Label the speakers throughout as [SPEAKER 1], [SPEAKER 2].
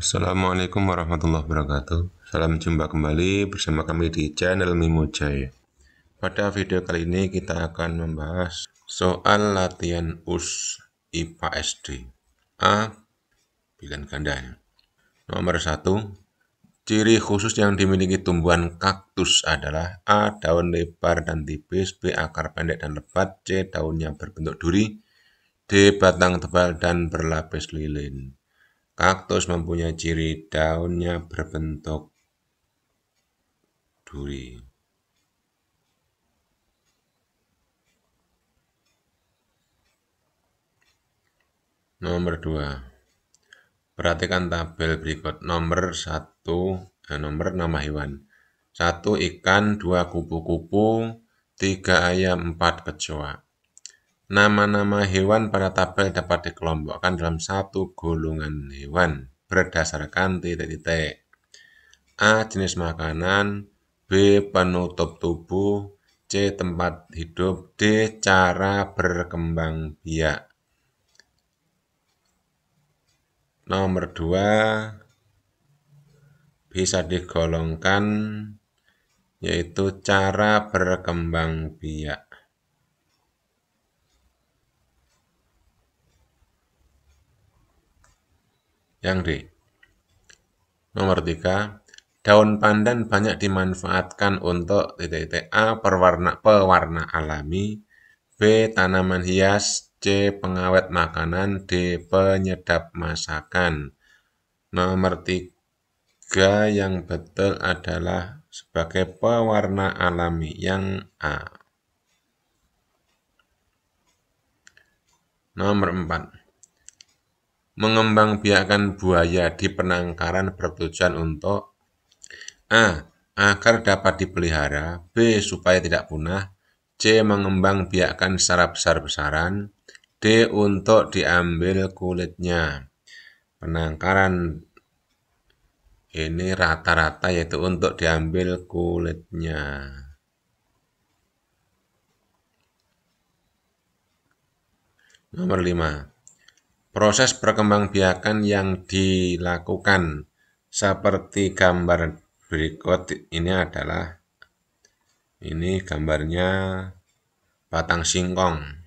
[SPEAKER 1] Assalamualaikum warahmatullahi wabarakatuh. Salam jumpa kembali bersama kami di channel Mimo Jaya. Pada video kali ini kita akan membahas soal latihan US IPA SD. A. Pilihan gandanya. Nomor 1. Ciri khusus yang dimiliki tumbuhan kaktus adalah A. Daun lebar dan tipis, B. Akar pendek dan lebat, C. Daunnya berbentuk duri, D. Batang tebal dan berlapis lilin. Kaktus mempunyai ciri daunnya berbentuk duri. Nomor 2. Perhatikan tabel berikut. Nomor 1, nomor nama hewan. 1 ikan, 2 kupu-kupu, 3 ayam, 4 kecoa. Nama-nama hewan pada tabel dapat dikelompokkan dalam satu golongan hewan berdasarkan titik-titik. A. Jenis makanan, B. Penutup tubuh, C. Tempat hidup, D. Cara berkembang biak. Nomor 2 bisa digolongkan yaitu cara berkembang biak. Yang D. Nomor 3. Daun pandan banyak dimanfaatkan untuk titik-titik. A. Pewarna alami, B. Tanaman hias, C. Pengawet makanan, D. Penyedap masakan. Nomor 3 yang betul adalah sebagai pewarna alami, yang A. Nomor 4. Mengembangbiakkan buaya di penangkaran bertujuan untuk A. Agar dapat dipelihara, B. Supaya tidak punah, C. Mengembangbiakkan secara besar-besaran, D. Untuk diambil kulitnya. Penangkaran ini rata-rata yaitu untuk diambil kulitnya. Nomor 5. Proses perkembangbiakan yang dilakukan seperti gambar berikut ini adalah, ini gambarnya batang singkong.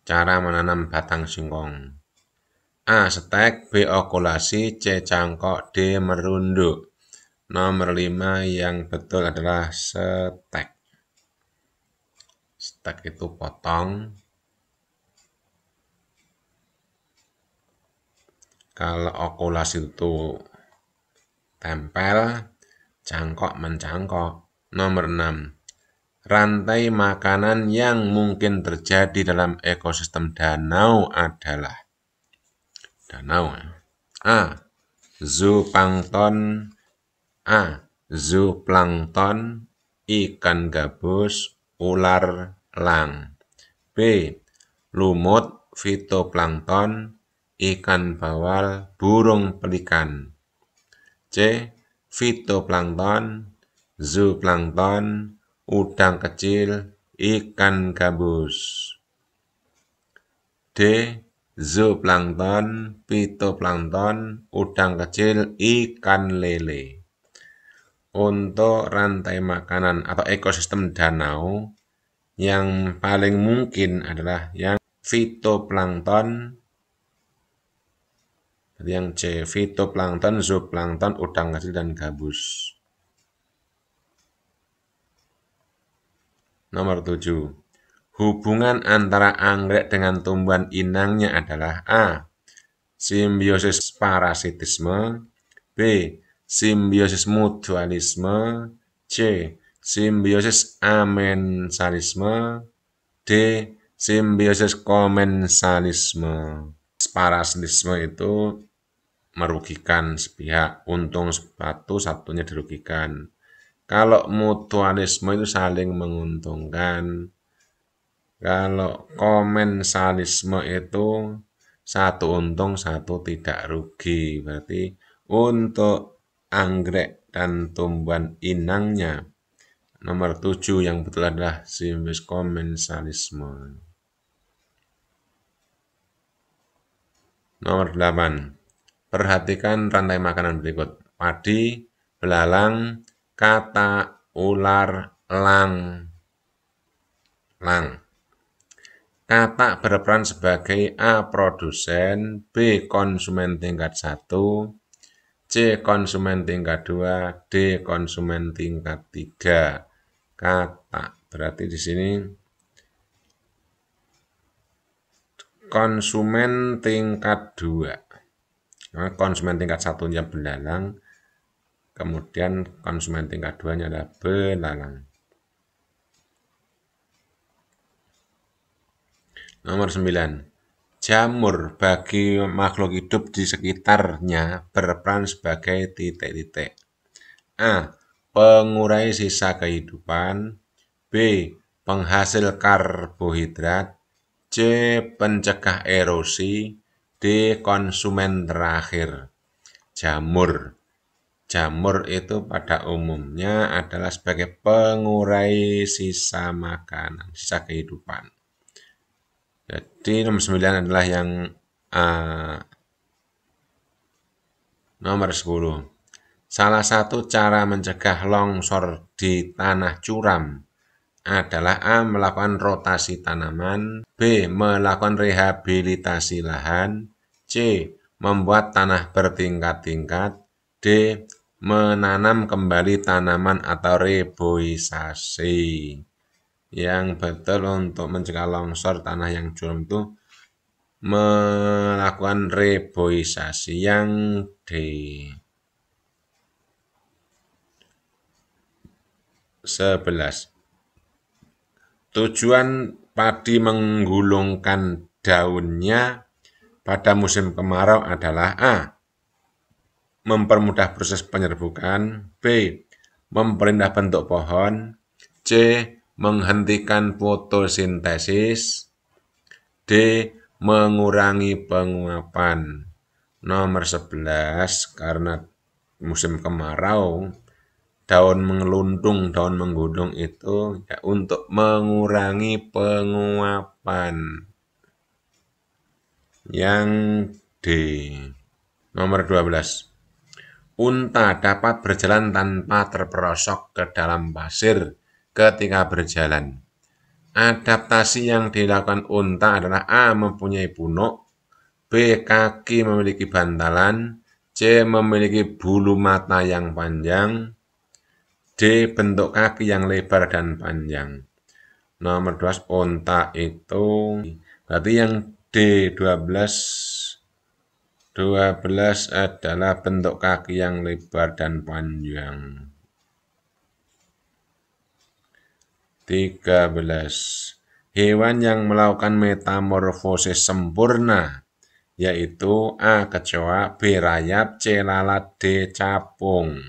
[SPEAKER 1] Cara menanam batang singkong. A. Stek, B. Okulasi, C. Cangkok, D. Merunduk. Nomor 5 yang betul adalah stek. Stek itu potong. Kalau okulasi itu tempel, cangkok mencangkok. Nomor 6. Rantai makanan yang mungkin terjadi dalam ekosistem danau adalah danau. A. Zooplankton, ikan gabus, ular, elang. B. Lumut, fitoplankton, ikan bawal, burung pelikan. C. Fitoplankton, zooplankton, udang kecil, ikan gabus. D. Zooplankton, fitoplankton, udang kecil, ikan lele. Untuk rantai makanan atau ekosistem danau, yang paling mungkin adalah yang fitoplankton, yang C. Fitoplankton, zooplankton, udang kecil, dan gabus. Nomor 7. Hubungan antara anggrek dengan tumbuhan inangnya adalah A. Simbiosis parasitisme, B. Simbiosis mutualisme, C. Simbiosis amensalisme, D. Simbiosis komensalisme. Parasitisme itu merugikan sepihak, untung satunya dirugikan. Kalau mutualisme itu saling menguntungkan. Kalau komensalisme itu satu untung, satu tidak rugi. Berarti untuk anggrek dan tumbuhan inangnya, nomor 7 yang betul adalah simbiosis komensalisme. Nomor 8. Perhatikan rantai makanan berikut. Padi, belalang, kata, ular, lang. Kata berperan sebagai A. Produsen, B. Konsumen tingkat 1, C. Konsumen tingkat 2, D. Konsumen tingkat 3. Kata berarti di sini konsumen tingkat 2. Konsumen tingkat 1-nya belalang, kemudian konsumen tingkat 2-nya adalah belalang. Nomor 9. Jamur bagi makhluk hidup di sekitarnya berperan sebagai titik-titik. A. Pengurai sisa kehidupan. B. Penghasil karbohidrat. C. Pencegah erosi. D. Konsumen terakhir. Jamur itu pada umumnya adalah sebagai pengurai sisa makanan, sisa kehidupan. Jadi nomor 9 adalah yang nomor 10. Salah satu cara mencegah longsor di tanah curam adalah A. Melakukan rotasi tanaman, B. Melakukan rehabilitasi lahan, C. Membuat tanah bertingkat-tingkat, D. Menanam kembali tanaman atau reboisasi. Yang betul untuk mencegah longsor tanah yang curam itu melakukan reboisasi. Yang D. 11. Tujuan padi menggulungkan daunnya pada musim kemarau adalah A. Mempermudah proses penyerbukan, B. Memperindah bentuk pohon, C. Menghentikan fotosintesis, D. Mengurangi penguapan. Nomor 11, karena musim kemarau, daun mengeluntung, daun menggulung itu ya, untuk mengurangi penguapan. Yang D. Nomor 12. Unta dapat berjalan tanpa terperosok ke dalam pasir ketika berjalan. Adaptasi yang dilakukan unta adalah A. Mempunyai punuk, B. Kaki memiliki bantalan, C. Memiliki bulu mata yang panjang, D. Bentuk kaki yang lebar dan panjang. Nomor 12, unta itu berarti yang D. 12 adalah bentuk kaki yang lebar dan panjang. 13. Hewan yang melakukan metamorfosis sempurna yaitu A. Kecoa, B. Rayap, C. Lalat, D. Capung.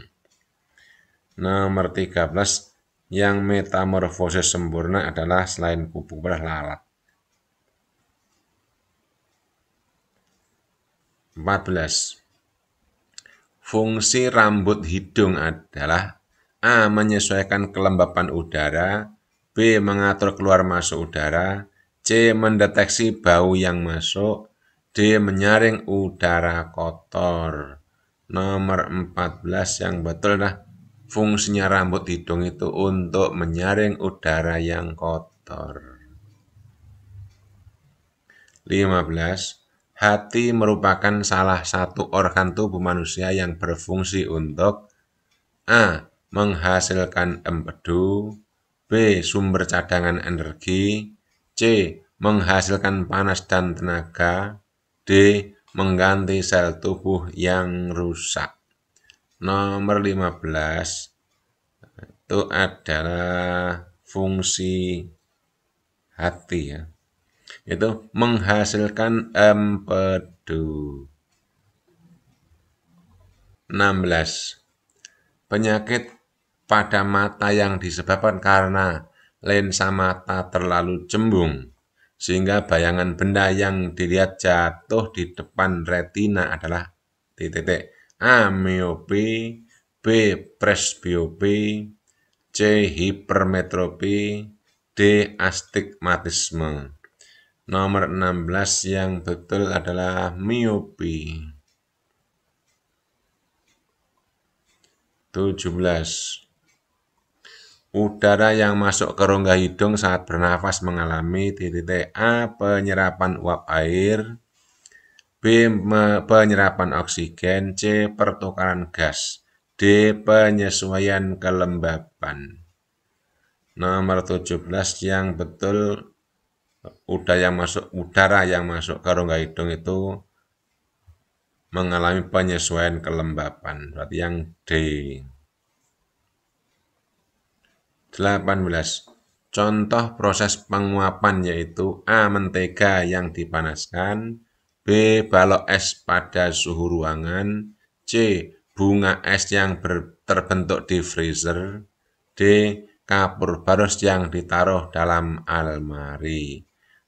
[SPEAKER 1] Nomor 13. Yang metamorfosis sempurna adalah selain kupu adalah lalat. 14. Fungsi rambut hidung adalah A. Menyesuaikan kelembapan udara, B. Mengatur keluar masuk udara, C. Mendeteksi bau yang masuk, D. Menyaring udara kotor. Nomor 14 yang betul adalah fungsinya rambut hidung itu untuk menyaring udara yang kotor. 15. Hati merupakan salah satu organ tubuh manusia yang berfungsi untuk A. Menghasilkan empedu, B. Sumber cadangan energi, C. Menghasilkan panas dan tenaga, D. Mengganti sel tubuh yang rusak. Nomor 15 itu adalah fungsi hati ya. Itu menghasilkan empedu. 16. Penyakit pada mata yang disebabkan karena lensa mata terlalu cembung sehingga bayangan benda yang dilihat jatuh di depan retina adalah titik-titik. A. Miopi, B. Presbiopi, C. Hipermetropi, D. Astigmatisme. Nomor 16 yang betul adalah miopi. 17. Udara yang masuk ke rongga hidung saat bernafas mengalami titik A. Penyerapan uap air, B. Penyerapan oksigen, C. Pertukaran gas, D. Penyesuaian kelembapan. Nomor 17 yang betul, udara yang masuk ke rongga hidung itu mengalami penyesuaian kelembapan. Berarti yang D. 18. Contoh proses penguapan yaitu A. Mentega yang dipanaskan, B. Balok es pada suhu ruangan, C. Bunga es yang terbentuk di freezer, D. Kapur barus yang ditaruh dalam almari.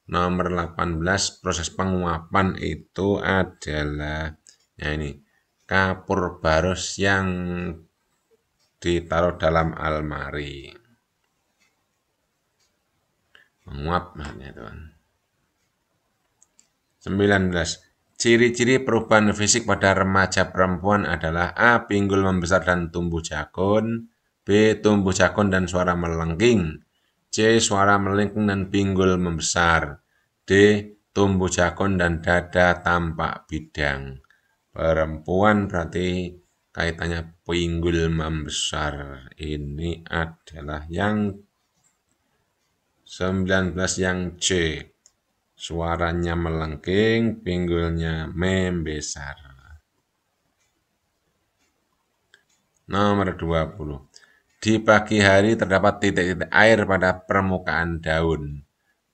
[SPEAKER 1] Nomor 18, proses penguapan itu adalah kapur barus yang ditaruh dalam almari. Menguap maksudnya, teman. 19. Ciri-ciri perubahan fisik pada remaja perempuan adalah A. Pinggul membesar dan tumbuh jakun, B. Tumbuh jakun dan suara melengking, C. Suara melengking dan pinggul membesar, D. Tumbuh jakun dan dada tampak bidang. Perempuan berarti kaitannya pinggul membesar. Ini adalah yang 19 yang C. Suaranya melengking, pinggulnya membesar. Nomor 20. Di pagi hari terdapat titik-titik air pada permukaan daun.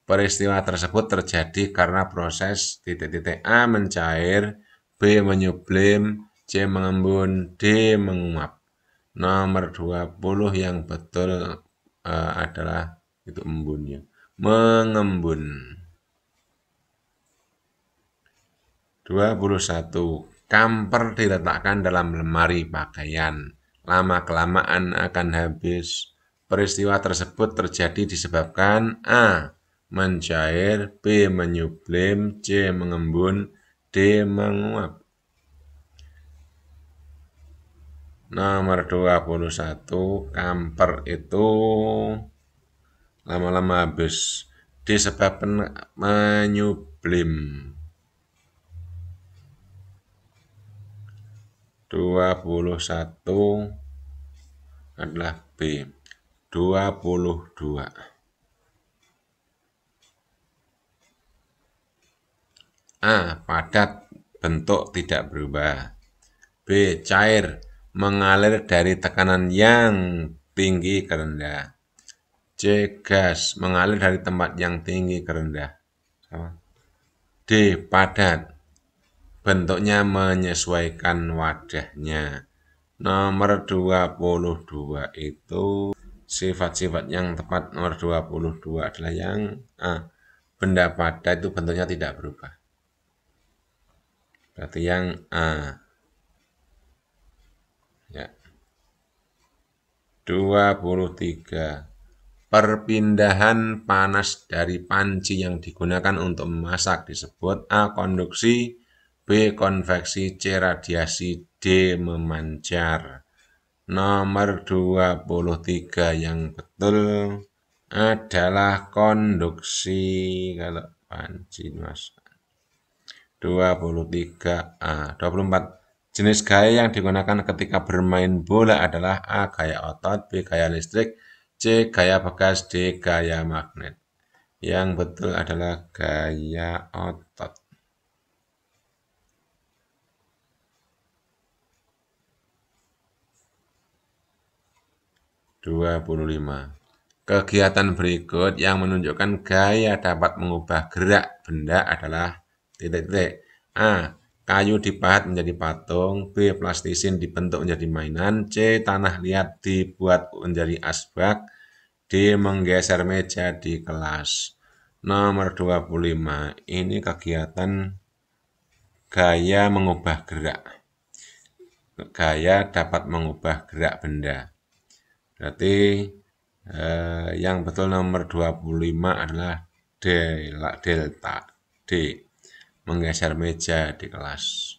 [SPEAKER 1] Peristiwa tersebut terjadi karena proses titik-titik A mencair, B menyublim, C mengembun, D menguap. Nomor 20 yang betul adalah itu embunnya, mengembun. 21. Kamper diletakkan dalam lemari pakaian. Lama-kelamaan akan habis. Peristiwa tersebut terjadi disebabkan A. Mencair, B. Menyublim, C. Mengembun, D. Menguap. Nomor 21. Kamper itu lama-lama habis disebabkan menyublim. 21 adalah B. 22. A. Padat, bentuk tidak berubah. B. Cair, mengalir dari tekanan yang tinggi ke rendah. C. Gas, mengalir dari tempat yang tinggi ke rendah. D. Padat, bentuknya menyesuaikan wadahnya. Nomor 22 itu sifat-sifat yang tepat. Nomor 22 adalah yang A. Benda padat itu bentuknya tidak berubah. Berarti yang A. Ya. 23. Perpindahan panas dari panci yang digunakan untuk memasak disebut A. Konduksi, B. Konveksi, C. Radiasi, D. Memancar. Nomor 23 yang betul adalah konduksi kalau panci masak. 23A. 24. Jenis gaya yang digunakan ketika bermain bola adalah A. Gaya otot, B. Gaya listrik, C. Gaya bekas, D. Gaya magnet. Yang betul adalah gaya otot. 25. Kegiatan berikut yang menunjukkan gaya dapat mengubah gerak benda adalah titik-titik. A. Kayu dipahat menjadi patung, B. Plastisin dibentuk menjadi mainan, C. Tanah liat dibuat menjadi asbak, D. Menggeser meja di kelas. Nomor 25, ini kegiatan gaya mengubah gerak. Gaya dapat mengubah gerak benda. Berarti yang betul nomor 25 adalah delta D. Menggeser meja di kelas.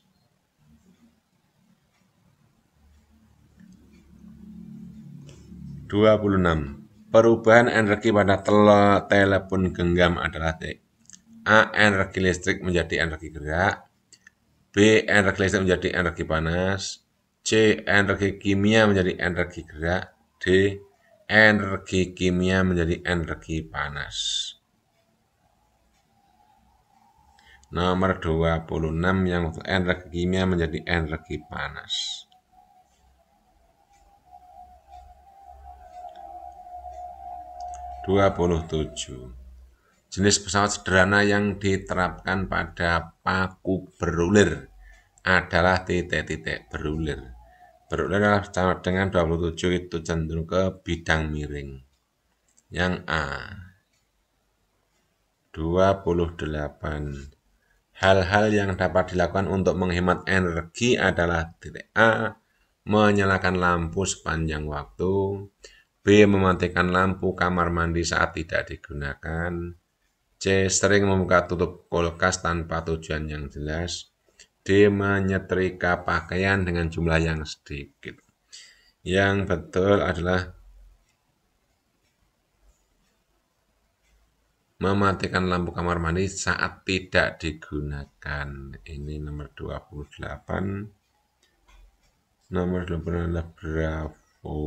[SPEAKER 1] 26. Perubahan energi pada telepon genggam adalah A. Energi listrik menjadi energi gerak, B. Energi listrik menjadi energi panas, C. Energi kimia menjadi energi gerak, D. Energi kimia menjadi energi panas. Nomor 26 yang energi kimia menjadi energi panas. 27. Jenis pesawat sederhana yang diterapkan pada paku berulir adalah titik-titik berulir. Berulir adalah pesawat dengan 27 itu cenderung ke bidang miring. Yang A. 28. Hal-hal yang dapat dilakukan untuk menghemat energi adalah titik A. Menyalakan lampu sepanjang waktu, B. Mematikan lampu kamar mandi saat tidak digunakan, C. Sering membuka tutup kulkas tanpa tujuan yang jelas, D. Menyetrika pakaian dengan jumlah yang sedikit. Yang betul adalah mematikan lampu kamar mandi saat tidak digunakan. Ini nomor 28. Nomor 28 adalah Bravo.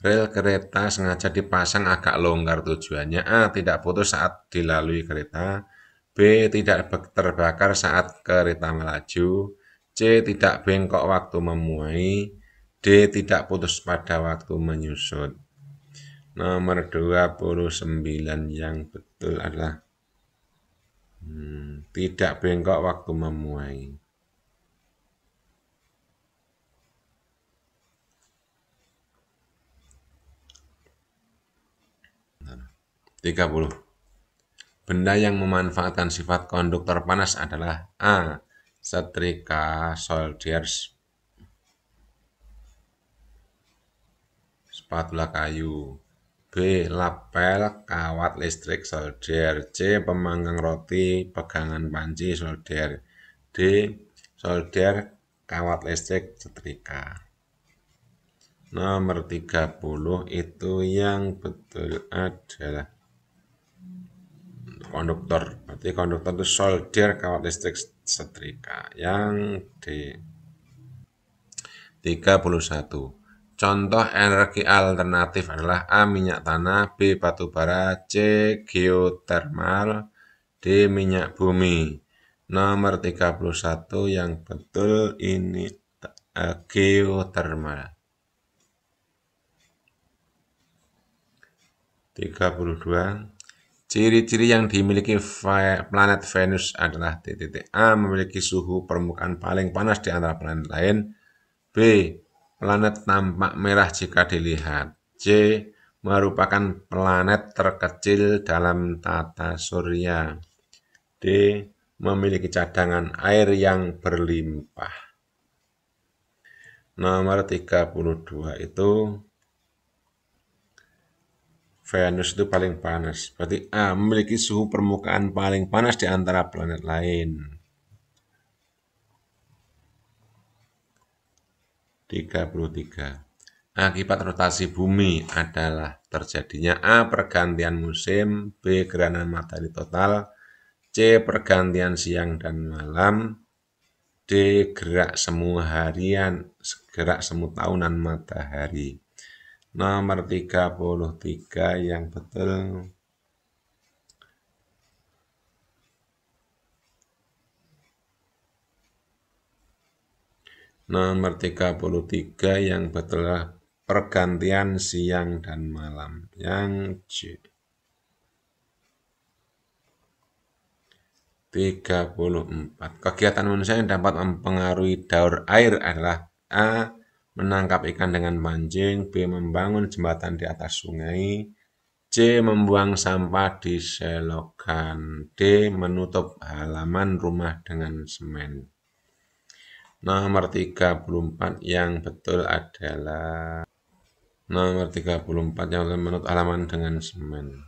[SPEAKER 1] Rel kereta sengaja dipasang agak longgar tujuannya A. Tidak putus saat dilalui kereta, B. Tidak terbakar saat kereta melaju, C. Tidak bengkok waktu memuai, D. Tidak putus pada waktu menyusut. Nomor 29 yang betul adalah tidak bengkok waktu memuai. 30. Benda yang memanfaatkan sifat konduktor panas adalah A. Setrika soldiers, spatula kayu, B. Lapel kawat listrik solder, C. Pemanggang roti pegangan panci solder, D. Solder kawat listrik setrika. Nomor 30 itu yang betul adalah konduktor. Berarti konduktor itu solder kawat listrik setrika. Yang D. 31. Contoh energi alternatif adalah A. Minyak tanah, B. Batu bara, C. Geotermal, D. Minyak bumi. Nomor 31 yang betul ini geotermal. 32. Ciri-ciri yang dimiliki planet Venus adalah titik A. Memiliki suhu permukaan paling panas di antara planet lain, B. Planet tampak merah jika dilihat, C. Merupakan planet terkecil dalam tata surya, D. Memiliki cadangan air yang berlimpah. Nomor 32 itu Venus itu paling panas. Berarti A. Memiliki suhu permukaan paling panas di antara planet lain. 33. Akibat rotasi bumi adalah terjadinya A. Pergantian musim, B. Gerhana matahari total, C. Pergantian siang dan malam, D. Gerak semu harian, gerak semu tahunan matahari. Nomor 33 yang betul nomor 33 yang betul adalah pergantian siang dan malam. Yang C. 34. Kegiatan manusia yang dapat mempengaruhi daur air adalah A. Menangkap ikan dengan mancing, B. Membangun jembatan di atas sungai, C. Membuang sampah di selokan, D. Menutup halaman rumah dengan semen. Nomor 34 yang betul adalah Nomor 34 yang menurut halaman dengan semen.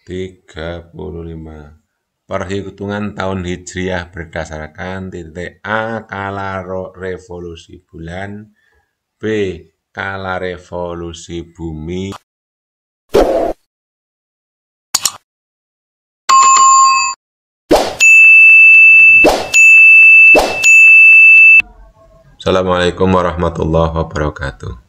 [SPEAKER 1] 35. Perhitungan tahun Hijriah berdasarkan titik A. Kala revolusi bulan, B. Kala revolusi bumi. Assalamualaikum warahmatullahi wabarakatuh.